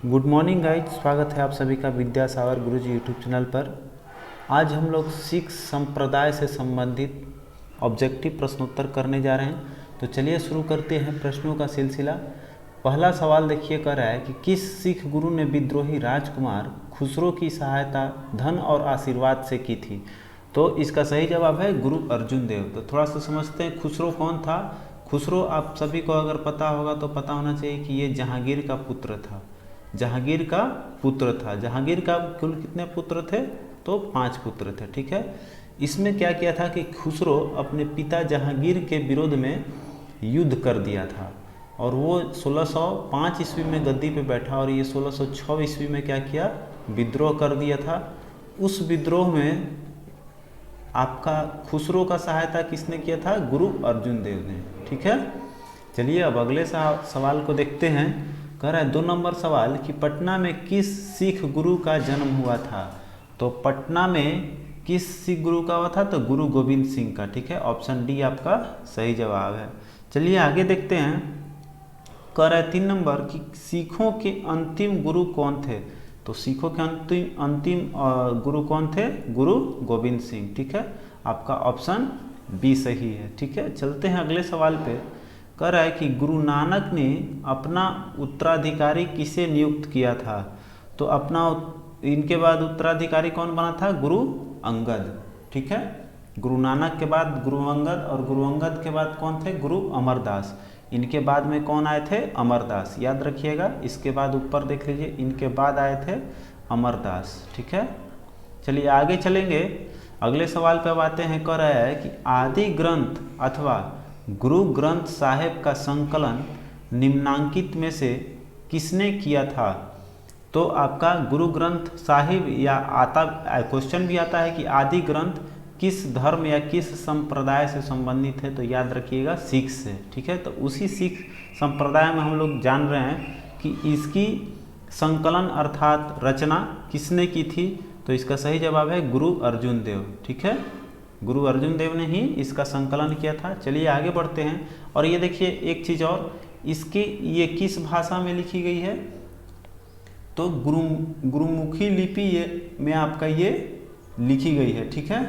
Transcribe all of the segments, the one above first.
Good morning guys, स्वागत है आप सभी का विद्यासागर गुरुजी यूट्यूब चैनल पर। आज हम लोग सिख संप्रदाय से संबंधित ऑब्जेक्टिव प्रश्नोत्तर करने जा रहे हैं। तो चलिए शुरू करते हैं प्रश्नों का सिलसिला। पहला सवाल देखिए, कह रहा है कि किस सिख गुरु ने विद्रोही राजकुमार खुसरो की सहायता धन और आशीर्वाद से की थी? तो इसका सही जवाब है गुरु अर्जुन देव। तो थोड़ा सा समझते हैं खुसरो कौन था। खुसरो आप सभी को अगर पता होगा तो पता होना चाहिए कि ये जहांगीर का पुत्र था। जहांगीर का पुत्र था। जहांगीर का कुल कितने पुत्र थे? तो 5 पुत्र थे। ठीक है। इसमें क्या किया था कि खुसरो अपने पिता जहांगीर के विरोध में युद्ध कर दिया था और वो 1605 ईस्वी में गद्दी पे बैठा और ये 1606 ईस्वी में क्या किया? विद्रोह कर दिया था। उस विद्रोह में आपका खुसरो का सहायता किसने किया था? गुरु अर्जुन देव ने। ठीक है। चलिए अब अगले सवाल को देखते हैं। कह रहा है 2 नंबर सवाल कि पटना में किस सिख गुरु का जन्म हुआ था? तो पटना में किस सिख गुरु का हुआ था? तो गुरु गोविंद सिंह का। ठीक है। ऑप्शन डी आपका सही जवाब है। चलिए आगे देखते हैं। कह रहा है 3 नंबर कि सिखों के अंतिम गुरु कौन थे? तो सिखों के अंतिम गुरु कौन थे? गुरु गोविंद सिंह। ठीक है। आपका ऑप्शन बी सही है। ठीक है। चलते हैं अगले सवाल पे। कह रहा है कि गुरु नानक ने अपना उत्तराधिकारी किसे नियुक्त किया था? तो इनके बाद उत्तराधिकारी कौन बना था? गुरु अंगद। ठीक है। गुरु नानक के बाद गुरु अंगद और गुरु अंगद के बाद कौन थे? गुरु अमरदास। इनके बाद में कौन आए थे? अमरदास। याद रखिएगा। इसके बाद ऊपर देख लीजिए, इनके बाद आए थे अमरदास। ठीक है। चलिए आगे चलेंगे। अगले सवाल पे अब आते हैं। कह रहा है कि आदि ग्रंथ अथवा गुरु ग्रंथ साहिब का संकलन निम्नांकित में से किसने किया था? तो आपका गुरु ग्रंथ साहिब या क्वेश्चन भी आता है कि आदि ग्रंथ किस धर्म या किस संप्रदाय से संबंधित है? तो याद रखिएगा सिख से। ठीक है। तो उसी सिख संप्रदाय में हम लोग जान रहे हैं कि इसकी संकलन अर्थात रचना किसने की थी? तो इसका सही जवाब है गुरु अर्जुन देव। ठीक है। गुरु अर्जुन देव ने ही इसका संकलन किया था। चलिए आगे बढ़ते हैं। और ये देखिए एक चीज़ और, ये किस भाषा में लिखी गई है? तो गुरुमुखी लिपि में आपका ये लिखी गई है। ठीक है।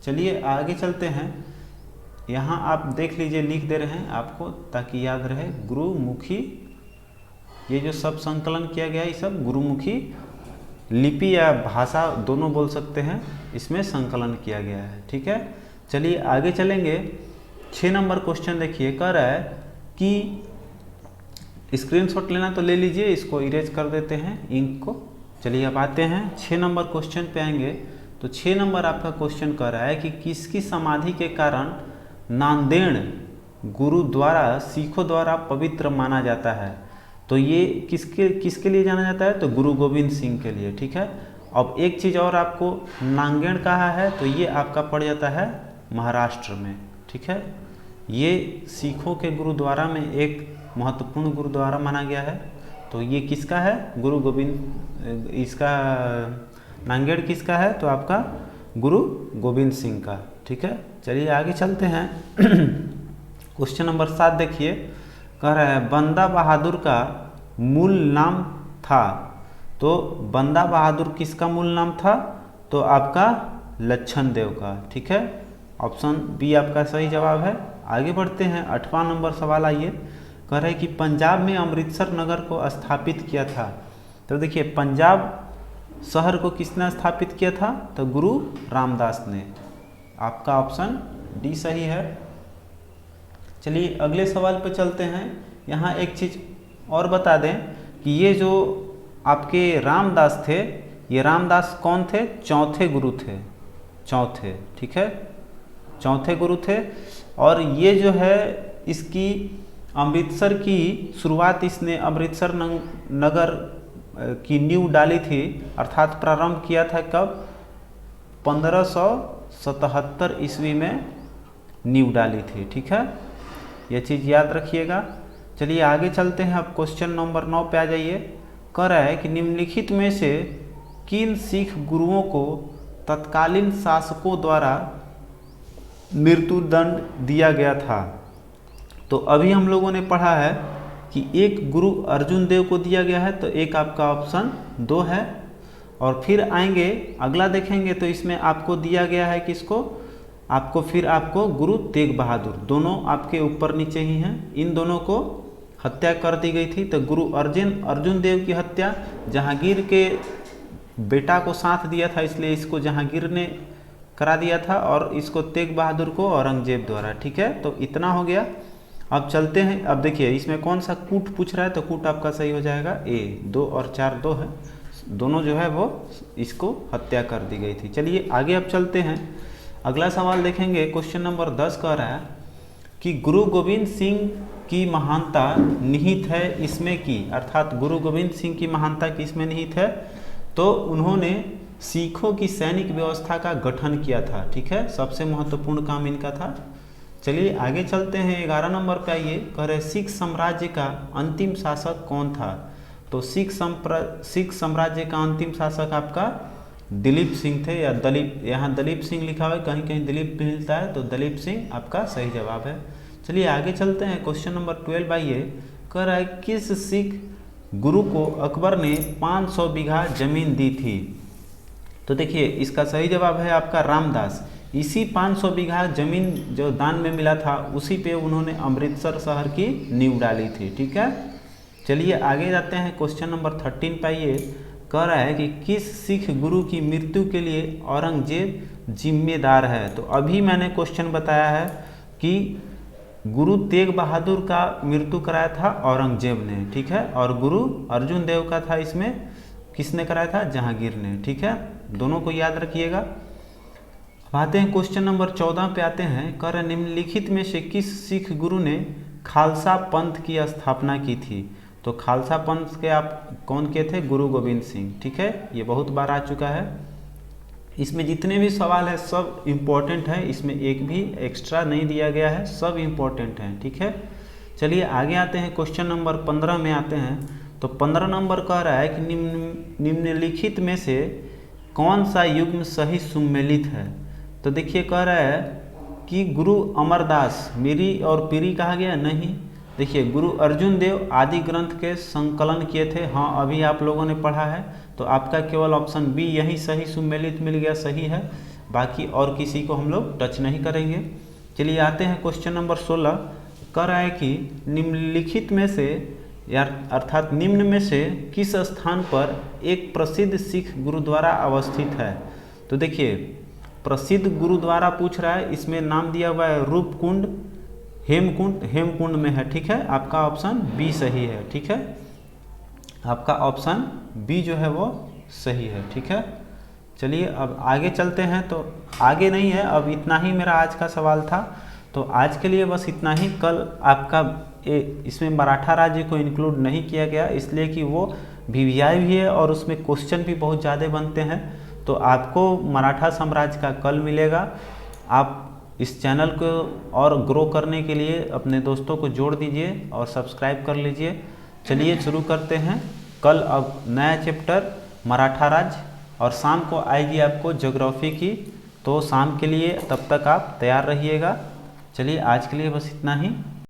चलिए आगे चलते हैं। यहाँ आप देख लीजिए, लिख दे रहे हैं आपको ताकि याद रहे। गुरुमुखी, ये जो सब संकलन किया गया है ये सब गुरुमुखी लिपि या भाषा दोनों बोल सकते हैं, इसमें संकलन किया गया है। ठीक है। चलिए आगे चलेंगे। 6 नंबर क्वेश्चन देखिए। कह रहा है कि स्क्रीनशॉट लेना तो ले लीजिए, इसको इरेज कर देते हैं इंक को। चलिए अब आते हैं 6 नंबर क्वेश्चन पे आएंगे। तो 6 नंबर आपका क्वेश्चन कह रहा है कि किसकी समाधि के कारण नांदेड़ गुरुद्वारा सिखों द्वारा पवित्र माना जाता है? तो ये किसके लिए जाना जाता है? तो गुरु गोविंद सिंह के लिए। ठीक है। अब एक चीज़ और, आपको नांदेड़ कहा है तो ये आपका पड़ जाता है महाराष्ट्र में। ठीक है। ये सिखों के गुरुद्वारा में एक महत्वपूर्ण गुरुद्वारा माना गया है। तो ये किसका है? गुरु गोविंद, इसका नांदेड़ किसका है? तो आपका गुरु गोविंद सिंह का। ठीक है। चलिए आगे चलते हैं। क्वेश्चन नंबर 7 देखिए। कह रहा है बंदा बहादुर का मूल नाम था? तो बंदा बहादुर किसका मूल नाम था? तो आपका लक्षण देव का। ठीक है। ऑप्शन बी आपका सही जवाब है। आगे बढ़ते हैं। 8वां नंबर सवाल आइए। कह रहे हैं कि पंजाब में अमृतसर नगर को स्थापित किया था? तो देखिए पंजाब शहर को किसने स्थापित किया था? तो गुरु रामदास ने। आपका ऑप्शन डी सही है। चलिए अगले सवाल पर चलते हैं। यहाँ एक चीज़ और बता दें कि ये जो आपके रामदास थे, ये रामदास कौन थे? चौथे गुरु थे। चौथे। ठीक है। चौथे गुरु थे। और ये जो है इसकी अमृतसर की शुरुआत इसने अमृतसर नगर की नींव डाली थी, अर्थात प्रारंभ किया था कब? 1577 ईस्वी में नींव डाली थी। ठीक है। यह चीज़ याद रखिएगा। चलिए आगे चलते हैं। अब क्वेश्चन नंबर 9 पे आ जाइए। कह रहा है कि निम्नलिखित में से किन सिख गुरुओं को तत्कालीन शासकों द्वारा मृत्युदंड दिया गया था? तो अभी हम लोगों ने पढ़ा है कि एक गुरु अर्जुन देव को दिया गया है, तो एक आपका ऑप्शन 2 है। और फिर आएंगे अगला देखेंगे तो इसमें आपको दिया गया है किसको, आपको गुरु तेग बहादुर, दोनों आपके ऊपर नीचे ही हैं, इन दोनों को हत्या कर दी गई थी। तो गुरु अर्जुन देव की हत्या जहांगीर के बेटा को साथ दिया था, इसलिए इसको जहांगीर ने करा दिया था, और इसको तेग बहादुर को औरंगजेब द्वारा। ठीक है, तो इतना हो गया। अब चलते हैं, अब देखिए इसमें कौन सा कूट पूछ रहा है, तो कूट आपका सही हो जाएगा ए, 2 और 4 2 है, दोनों जो है वो इसको हत्या कर दी गई थी। चलिए आगे अब चलते हैं, अगला सवाल देखेंगे। क्वेश्चन नंबर 10 कह रहा है कि गुरु गोविंद सिंह की महानता निहित है इसमें की, अर्थात गुरु गोविंद सिंह की महानता किसमें निहित है, तो उन्होंने सिखों की सैनिक व्यवस्था का गठन किया था। ठीक है, सबसे महत्वपूर्ण काम इनका था। चलिए आगे चलते हैं, 11 नंबर पे आइए, कह रहे सिख साम्राज्य का अंतिम शासक कौन था, तो सिख साम्राज्य का अंतिम शासक आपका दिलीप सिंह थे, या दलीप, यहाँ दलीप सिंह लिखा हुआ है, कहीं कहीं दिलीप भी मिलता है, तो दलीप सिंह आपका सही जवाब है। चलिए आगे चलते हैं, क्वेश्चन नंबर 12 आइए, कह रहा है किस सिख गुरु को अकबर ने 500 बीघा जमीन दी थी, तो देखिए इसका सही जवाब है आपका रामदास। इसी 500 बीघा जमीन जो दान में मिला था, उसी पे उन्होंने अमृतसर शहर की नींव डाली थी। ठीक है, चलिए आगे जाते हैं, क्वेश्चन नंबर 13 पाइए, कह रहा है कि किस सिख गुरु की मृत्यु के लिए औरंगजेब जिम्मेदार है, तो अभी मैंने क्वेश्चन बताया है कि गुरु तेग बहादुर का मृत्यु कराया था औरंगजेब ने। ठीक है, और गुरु अर्जुन देव का था इसमें किसने कराया था, जहांगीर ने। ठीक है, दोनों को याद रखिएगा। अब आते हैं क्वेश्चन नंबर 14 पे आते हैं, कह रहे निम्नलिखित में से किस सिख गुरु ने खालसा पंथ की स्थापना की थी, तो खालसा पंथ के आप कौन के थे, गुरु गोविंद सिंह। ठीक है, ये बहुत बार आ चुका है। इसमें जितने भी सवाल है सब इम्पोर्टेंट है, इसमें एक भी एक्स्ट्रा नहीं दिया गया है, सब इम्पोर्टेंट है। ठीक है, चलिए आगे आते हैं, क्वेश्चन नंबर 15 में आते हैं, तो 15 नंबर कह रहा है कि निम्नलिखित में से कौन सा युग्म सही सुमेलित है, तो देखिए कह रहा है कि गुरु अमरदास मिरी और पीरी कहा गया नहीं। देखिए गुरु अर्जुन देव आदि ग्रंथ के संकलन किए थे, हाँ अभी आप लोगों ने पढ़ा है, तो आपका केवल ऑप्शन बी यही सही सुमेलित मिल गया, सही है, बाकी और किसी को हम लोग टच नहीं करेंगे। चलिए आते हैं क्वेश्चन नंबर 16, कह रहा है कि निम्नलिखित में से अर्थात निम्न में से किस स्थान पर एक प्रसिद्ध सिख गुरुद्वारा अवस्थित है, तो देखिए प्रसिद्ध गुरुद्वारा पूछ रहा है, इसमें नाम दिया हुआ है रूपकुंड, हेमकुंड में है। ठीक है, आपका ऑप्शन बी सही है। ठीक है, आपका ऑप्शन बी जो है वो सही है। ठीक है, चलिए अब आगे चलते हैं, तो आगे नहीं है, अब इतना ही मेरा आज का सवाल था, तो आज के लिए बस इतना ही। कल आपका इसमें मराठा राज्य को इंक्लूड नहीं किया गया, इसलिए कि वो वीवीआई भी है और उसमें क्वेश्चन भी बहुत ज़्यादा बनते हैं, तो आपको मराठा साम्राज्य का कल मिलेगा। आप इस चैनल को और ग्रो करने के लिए अपने दोस्तों को जोड़ दीजिए और सब्सक्राइब कर लीजिए। चलिए शुरू करते हैं कल अब नया चैप्टर मराठा राज्य, और शाम को आएगी आपको ज्योग्राफी की, तो शाम के लिए तब तक आप तैयार रहिएगा। चलिए आज के लिए बस इतना ही।